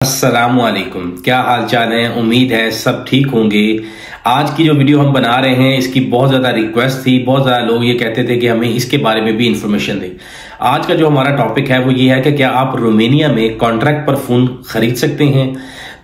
अस्सलामुअलैकुम, क्या हाल चाल है। उम्मीद है सब ठीक होंगे। आज की जो वीडियो हम बना रहे हैं इसकी बहुत ज़्यादा रिक्वेस्ट थी। बहुत ज़्यादा लोग ये कहते थे कि हमें इसके बारे में भी इंफॉर्मेशन दें। आज का जो हमारा टॉपिक है वो ये है कि क्या आप रोमानिया में कॉन्ट्रैक्ट पर फ़ोन खरीद सकते हैं।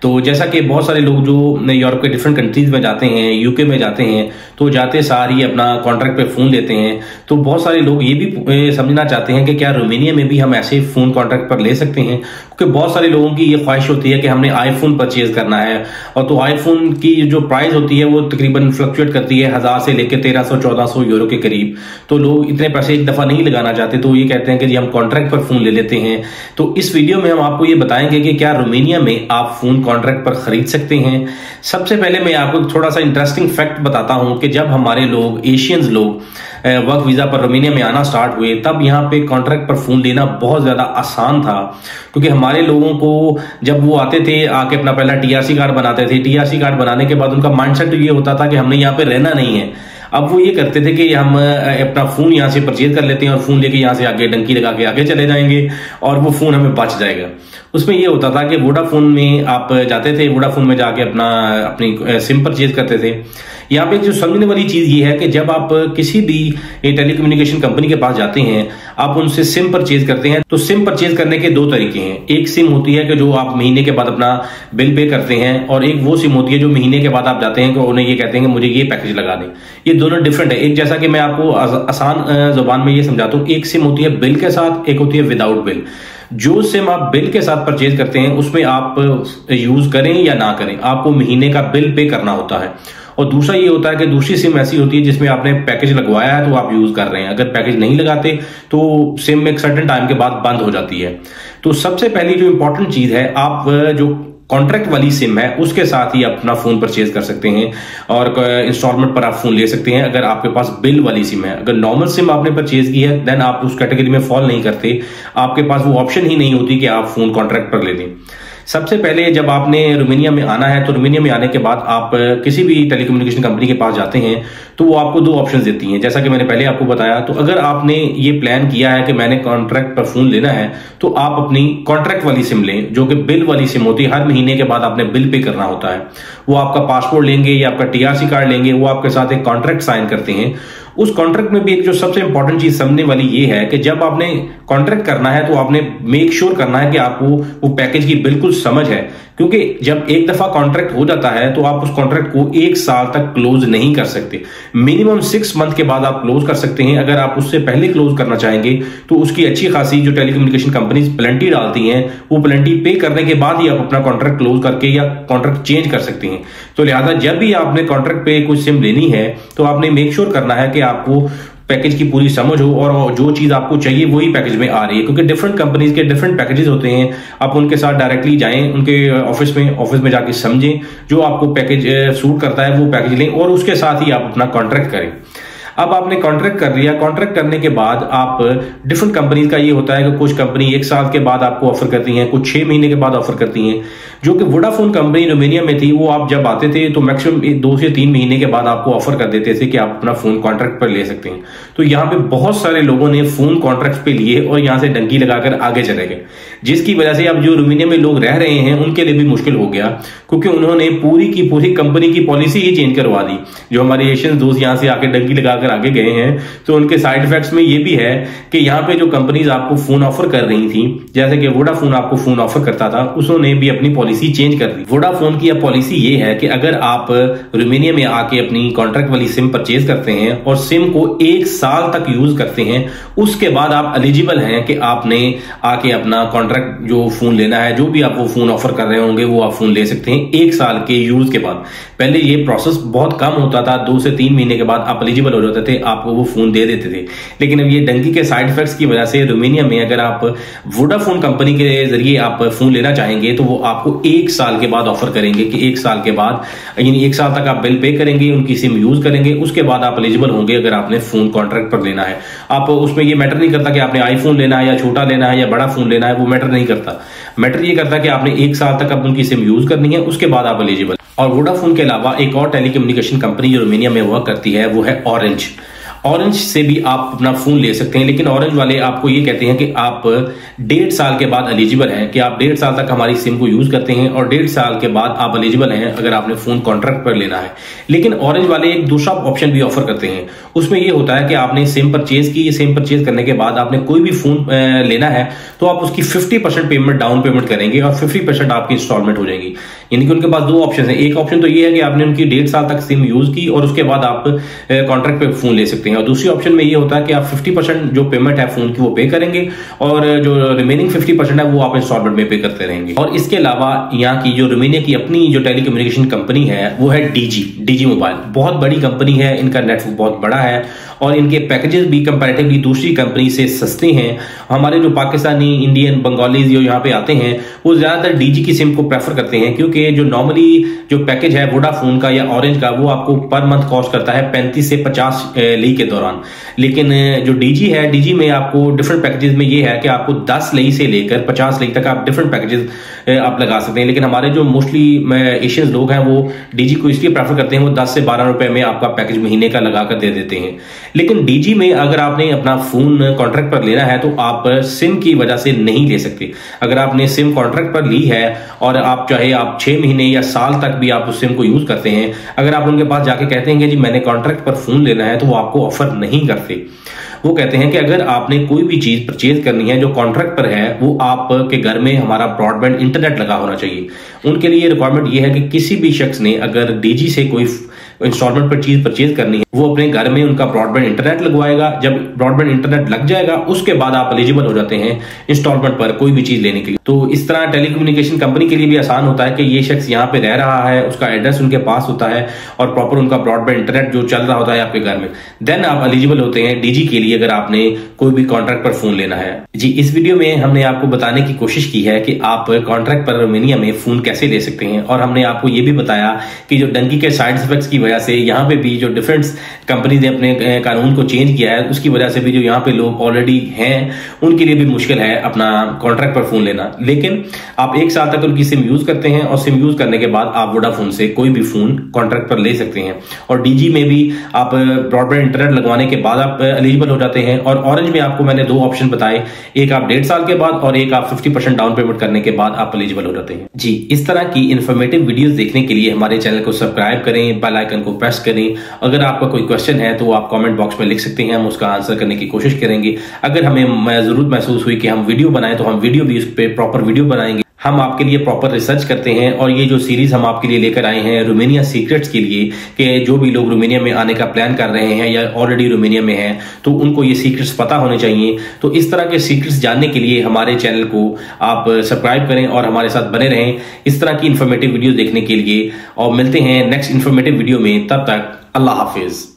तो जैसा कि बहुत सारे लोग जो यूरोप के डिफरेंट कंट्रीज में जाते हैं, यूके में जाते हैं, तो जाते सार ही अपना कॉन्ट्रैक्ट पे फ़ोन लेते हैं। तो बहुत सारे लोग ये भी समझना चाहते हैं कि क्या रोमानिया में भी हम ऐसे फ़ोन कॉन्ट्रैक्ट पर ले सकते हैं, क्योंकि बहुत सारे लोगों की ये ख्वाहिश होती है कि हमने आईफोन परचेज करना है। और तो आईफोन की जो प्राइस होती है वो तकरीबन फ्लक्चुएट करती है 1000 से लेकर 1300-1400 यूरो के करीब। तो लोग इतने पैसे एक दफ़ा नहीं लगाना चाहते, तो ये कहते हैं कि जी हम कॉन्ट्रैक्ट पर फ़ोन ले लेते हैं। तो इस वीडियो में हम आपको ये बताएंगे कि क्या रोमानिया में आप फ़ोन कॉन्ट्रैक्ट पर खरीद सकते हैं। सबसे पहले मैं आपको थोड़ा सा इंटरेस्टिंग फैक्ट बताता हूं कि जब हमारे लोग एशियंस लोग वर्क वीजा पर रोमानिया में आना स्टार्ट हुए, तब यहाँ पे कॉन्ट्रैक्ट पर फोन लेना बहुत ज्यादा आसान था। क्योंकि हमारे लोगों को जब वो आते थे, आके अपना पहला टीआरसी कार्ड बनाते थे। टीआरसी कार्ड बनाने के बाद उनका माइंडसेट ये होता था कि हमने यहाँ पे रहना नहीं है। अब वो ये करते थे कि हम अपना फोन यहाँ से परचेज कर लेते हैं और फोन लेके यहाँ से आगे डंकी लगा के आगे चले जाएंगे और वो फोन हमें बच जाएगा। उसमें ये होता था कि वोडाफोन में आप जाते थे, वोडाफोन में जाके अपनी सिम परचेज करते थे। यहाँ पे जो समझने वाली चीज ये है कि जब आप किसी भी टेलीकम्युनिकेशन कंपनी के पास जाते हैं, आप उनसे सिम परचेज करते हैं, तो सिम परचेज करने के दो तरीके हैं। एक सिम होती है कि जो आप महीने के बाद अपना बिल पे करते हैं, और एक वो सिम होती है जो महीने के बाद आप जाते हैं कि उन्हें ये कहते हैं कि मुझे ये पैकेज लगा दें। ये दोनों डिफरेंट है। एक जैसा कि मैं आपको आसान जुबान में ये समझाता हूँ, एक सिम होती है बिल के साथ, एक होती है विदाउट बिल। जो सिम आप बिल के साथ परचेज करते हैं उसमें आप यूज करें या ना करें, आपको महीने का बिल पे करना होता है। और दूसरा ये होता है कि दूसरी सिम ऐसी होती है जिसमें आपने पैकेज लगवाया है तो आप यूज कर रहे हैं। अगर पैकेज नहीं लगाते तो सिम एक सर्टेन टाइम के बाद बंद हो जाती है। तो सबसे पहली जो इंपॉर्टेंट चीज है, आप जो कॉन्ट्रैक्ट वाली सिम है उसके साथ ही अपना फोन परचेज कर सकते हैं और इंस्टॉलमेंट पर आप फोन ले सकते हैं अगर आपके पास बिल वाली सिम है। अगर नॉर्मल सिम आपने परचेज की है देन आप उस कैटेगरी में फॉल नहीं करते, आपके पास वो ऑप्शन ही नहीं होती कि आप फोन कॉन्ट्रैक्ट पर ले लें। सबसे पहले जब आपने रोमानिया में आना है, तो रोमानिया में आने के बाद आप किसी भी टेलीकम्युनिकेशन कंपनी के पास जाते हैं तो वो आपको दो ऑप्शंस देती हैं। जैसा कि मैंने पहले आपको बताया, तो अगर आपने ये प्लान किया है कि मैंने कॉन्ट्रैक्ट पर फोन लेना है, तो आप अपनी कॉन्ट्रैक्ट वाली सिम लें जो कि बिल वाली सिम होती है। हर महीने के बाद आपने बिल पे करना होता है। वो आपका पासपोर्ट लेंगे या आपका टीआरसी कार्ड लेंगे, वो आपके साथ एक कॉन्ट्रैक्ट साइन करते हैं। उस कॉन्ट्रैक्ट में भी एक जो सबसे इंपॉर्टेंट चीज समझने वाली ये है कि जब आपने कॉन्ट्रैक्ट करना है तो आपने मेक श्योर करना है कि आपको वो पैकेज की बिल्कुल समझ है। क्योंकि जब एक दफा कॉन्ट्रैक्ट हो जाता है तो आप उस कॉन्ट्रैक्ट को एक साल तक क्लोज नहीं कर सकते। मिनिमम 6 मंथ के बाद आप क्लोज कर सकते हैं। अगर आप उससे पहले क्लोज करना चाहेंगे तो उसकी अच्छी खासी जो टेलीकम्युनिकेशन कंपनीज पेनल्टी डालती हैं, वो पेनल्टी पे करने के बाद ही आप अपना कॉन्ट्रैक्ट क्लोज करके या कॉन्ट्रैक्ट चेंज कर सकते हैं। तो लिहाजा जब भी आपने कॉन्ट्रैक्ट पे कोई सिम लेनी है तो आपने मेक श्योर करना है कि आपको पैकेज की पूरी समझ हो और जो चीज आपको चाहिए वही पैकेज में आ रही है। क्योंकि डिफरेंट कंपनीज के डिफरेंट पैकेजेस होते हैं। आप उनके साथ डायरेक्टली जाएं, उनके ऑफिस में जाके समझें, जो आपको पैकेज सूट करता है वो पैकेज लें और उसके साथ ही आप अपना कॉन्ट्रैक्ट करें। अब आपने कॉन्ट्रैक्ट कर लिया, कॉन्ट्रैक्ट करने के बाद आप डिफरेंट कंपनीज का ये होता है कि कुछ कंपनी 1 साल के बाद आपको ऑफर करती हैं, कुछ 6 महीने के बाद ऑफर करती हैं। जो कि वोडाफोन कंपनी रोमानिया में थी, वो आप जब आते थे तो मैक्सिमम 2 से 3 महीने के बाद आपको ऑफर कर देते थे कि आप अपना फोन कॉन्ट्रैक्ट पर ले सकते हैं। तो यहाँ पे बहुत सारे लोगों ने फोन कॉन्ट्रैक्ट पे लिए और यहाँ से डंकी लगाकर आगे चले गए, जिसकी वजह से अब जो रोमानिया में लोग रह रहे हैं उनके लिए भी मुश्किल हो गया। क्योंकि उन्होंने पूरी की पूरी कंपनी की पॉलिसी ही चेंज करवा दी। जो हमारे एशियन दोस्त यहाँ से आके डंकी लगाकर आगे गए हैं, तो उनके साइड इफेक्ट्स में ये भी है कि यहाँ पे जो कंपनीज आपको फोन ऑफर कर रही थी, जैसे कि वोडाफोन आपको फोन ऑफर करता था, उन्होंने भी अपनी पॉलिसी चेंज कर दी। वोडाफोन की पॉलिसी ये है कि अगर आप रोमानिया में आके अपनी कॉन्ट्रैक्ट वाली सिम परचेज करते हैं और सिम को 1 साल तक यूज करते हैं, उसके बाद आप एलिजिबल हैं कि आपने आके अपना कॉन्ट्रैक्ट जो फोन लेना है, जो भी आप वो फोन ऑफर कर रहे होंगे वो आप फोन ले सकते हैं 1 साल के यूज के बाद। पहले ये प्रोसेस बहुत कम होता था, 2 से 3 महीने के बाद आप एलिजिबल हो जाते थे, आपको वो फोन दे देते थे। लेकिन अब ये डंकी के साइड इफेक्ट्स की वजह से रोमानिया में अगर आप वोडाफोन कंपनी के जरिए आप फोन लेना चाहेंगे तो वो आपको 1 साल के बाद ऑफर करेंगे कि 1 साल के बाद, यानी 1 साल तक आप बिल पे करेंगे, उनकी सिम यूज करेंगे, उसके बाद आप एलिजिबल होंगे अगर आपने फोन कॉन्ट्रैक्ट पर लेना है। आप उसमें ये मैटर नहीं करता कि आपने आईफोन लेना है या छोटा लेना है या बड़ा फोन लेना है, वो मैटर नहीं करता। मैटर ये करता है कि आपने 1 साल तक अब उनकी सिम यूज करनी है, उसके बाद आप एलिजिबल। और वोडाफोन के अलावा एक और टेलीकम्युनिकेशन कंपनी जो रोमानिया में वर्क करती है वो है ऑरेंज। ऑरेंज से भी आप अपना फोन ले सकते हैं, लेकिन ऑरेंज वाले आपको ये कहते हैं कि आप 1.5 साल के बाद एलिजिबल हैं, कि आप 1.5 साल तक हमारी सिम को यूज करते हैं और 1.5 साल के बाद आप एलिजिबल हैं अगर आपने फोन कॉन्ट्रैक्ट पर लेना है। लेकिन ऑरेंज वाले एक दूसरा ऑप्शन भी ऑफर करते हैं, उसमें ये होता है कि आपने सिम परचेज की, सिम परचेज करने के बाद आपने कोई भी फोन लेना है तो आप उसकी 50% पेमेंट डाउन पेमेंट करेंगे और 50% आपकी इंस्टॉलमेंट हो जाएगी। यानी कि उनके पास दो ऑप्शन है, एक ऑप्शन तो ये है कि आपने उनकी 1.5 साल तक सिम यूज की और उसके बाद आप कॉन्ट्रैक्ट पे फोन ले सकते हैं, और दूसरी ऑप्शन में ये होता है कि आप 50% जो पेमेंट है फोन की वो पे करेंगे और जो रिमेनिंग 50% है वो आप इंस्टॉलमेंट में पे करते रहेंगे। और इसके अलावा यहाँ की जो रोमानिया की अपनी जो टेलीकम्युनिकेशन कंपनी है वो है डीजी मोबाइल। बहुत बड़ी कंपनी है, इनका नेटवर्क बहुत बड़ा है और इनके पैकेजेस भी कंपैरेटिवली दूसरी कंपनी से सस्ते हैं। हमारे जो पाकिस्तानी, इंडियन, बंगालीज जो यहाँ पे आते हैं वो ज्यादातर डीजी की सिम को प्रेफर करते हैं, क्योंकि जो नॉर्मली जो पैकेज है वोडाफोन का या ऑरेंज का वो आपको पर मंथ कॉस्ट करता है 35 से 50 लई के दौरान। लेकिन जो डीजी है, डीजी में आपको डिफरेंट पैकेजेस में ये है कि आपको 10 लई से लेकर 50 लई तक आप डिफरेंट पैकेजेस आप लगा सकते हैं। लेकिन हमारे जो मोस्टली एशियन लोग हैं वो डीजी को इसलिए प्रेफर करते हैं, वो 10 से 12 रुपए में आपका पैकेज महीने का लगा कर दे देते हैं। लेकिन डीजी में अगर आपने अपना फोन कॉन्ट्रैक्ट पर लेना है तो आप सिम की वजह से नहीं ले सकते। अगर आपने सिम कॉन्ट्रैक्ट पर ली है और आप चाहे आप 6 महीने या साल तक भी आप उस सिम को यूज करते हैं, अगर आप उनके पास जाके कहते हैं कि जी मैंने कॉन्ट्रैक्ट पर फोन लेना है तो वो आपको ऑफर नहीं करते। वो कहते हैं कि अगर आपने कोई भी चीज परचेज करनी है जो कॉन्ट्रैक्ट पर है वो आपके घर में हमारा ब्रॉडबैंड इंटरनेट लगा होना चाहिए। उनके लिए रिक्वायरमेंट ये है कि किसी भी शख्स ने अगर डीजी से कोई इंस्टॉलमेंट पर चीज परचेज करनी है वो अपने घर में उनका ब्रॉडबैंड इंटरनेट लगवाएगा। जब ब्रॉडबैंड इंटरनेट लग जाएगा उसके बाद आप एलिजिबल हो जाते हैं इंस्टॉलमेंट पर कोई भी चीज लेने के लिए। तो इस तरह टेलीकम्युनिकेशन कंपनी के लिए भी आसान होता है कि ये शख्स यहाँ पे रह रहा है, उसका एड्रेस उनके पास होता है और प्रॉपर उनका ब्रॉडबैंड इंटरनेट जो चल रहा होता है आपके घर में, देन आप एलिजिबल होते हैं डीजी के लिए अगर आपने कोई भी कॉन्ट्रैक्ट पर फोन लेना है। जी, इस वीडियो में हमने आपको बताने की कोशिश की है कि आप कॉन्ट्रैक्ट पर रोमानिया में फोन कैसे ले सकते हैं, और हमने आपको ये भी बताया कि जो डंकी के साइड इफेक्ट्स की वजह से यहाँ पे भी जो डिफरेंट कंपनी ने अपने कानून को चेंज किया है उसकी वजह से भी जो यहाँ पे लोग ऑलरेडी हैं उनके लिए भी मुश्किल है अपना कॉन्ट्रैक्ट पर फोन लेना। लेकिन आप 1 साल तक उनकी सिम यूज करते हैं और सिम यूज करने के बाद आप वोडाफोन से कोई भी फोन कॉन्ट्रैक्ट पर ले सकते हैं। और डीजी में भी आप ब्रॉडबैंड इंटरनेट लगवाने के बाद आप एलिजिबल हो जाते हैं। और ऑरेंज में आपको मैंने 2 ऑप्शन बताए, एक आप 1.5 साल के बाद और एक आप 50% डाउन पेमेंट करने के बाद आप एलिजिबल हो जाते हैं। जी, इस तरह की इन्फॉर्मेटिव वीडियोस देखने के लिए हमारे चैनल को सब्सक्राइब करें, बेल आइकन को प्रेस करें। अगर आपका कोई क्वेश्चन है तो आप कमेंट बॉक्स में लिख सकते हैं, हम उसका आंसर करने की कोशिश करेंगे। अगर हमें जरूरत महसूस हुई कि हम वीडियो बनाएं तो हम वीडियो भी उस पर प्रॉपर वीडियो बनाएंगे। हम आपके लिए प्रॉपर रिसर्च करते हैं और ये जो सीरीज हम आपके लिए लेकर आए हैं रोमानिया सीक्रेट्स के लिए, कि जो भी लोग रोमानिया में आने का प्लान कर रहे हैं या ऑलरेडी रोमानिया में हैं तो उनको ये सीक्रेट्स पता होने चाहिए। तो इस तरह के सीक्रेट्स जानने के लिए हमारे चैनल को आप सब्सक्राइब करें और हमारे साथ बने रहें इस तरह की इन्फॉर्मेटिव वीडियो देखने के लिए। और मिलते हैं नेक्स्ट इन्फॉर्मेटिव वीडियो में, तब तक अल्लाह हाफिज।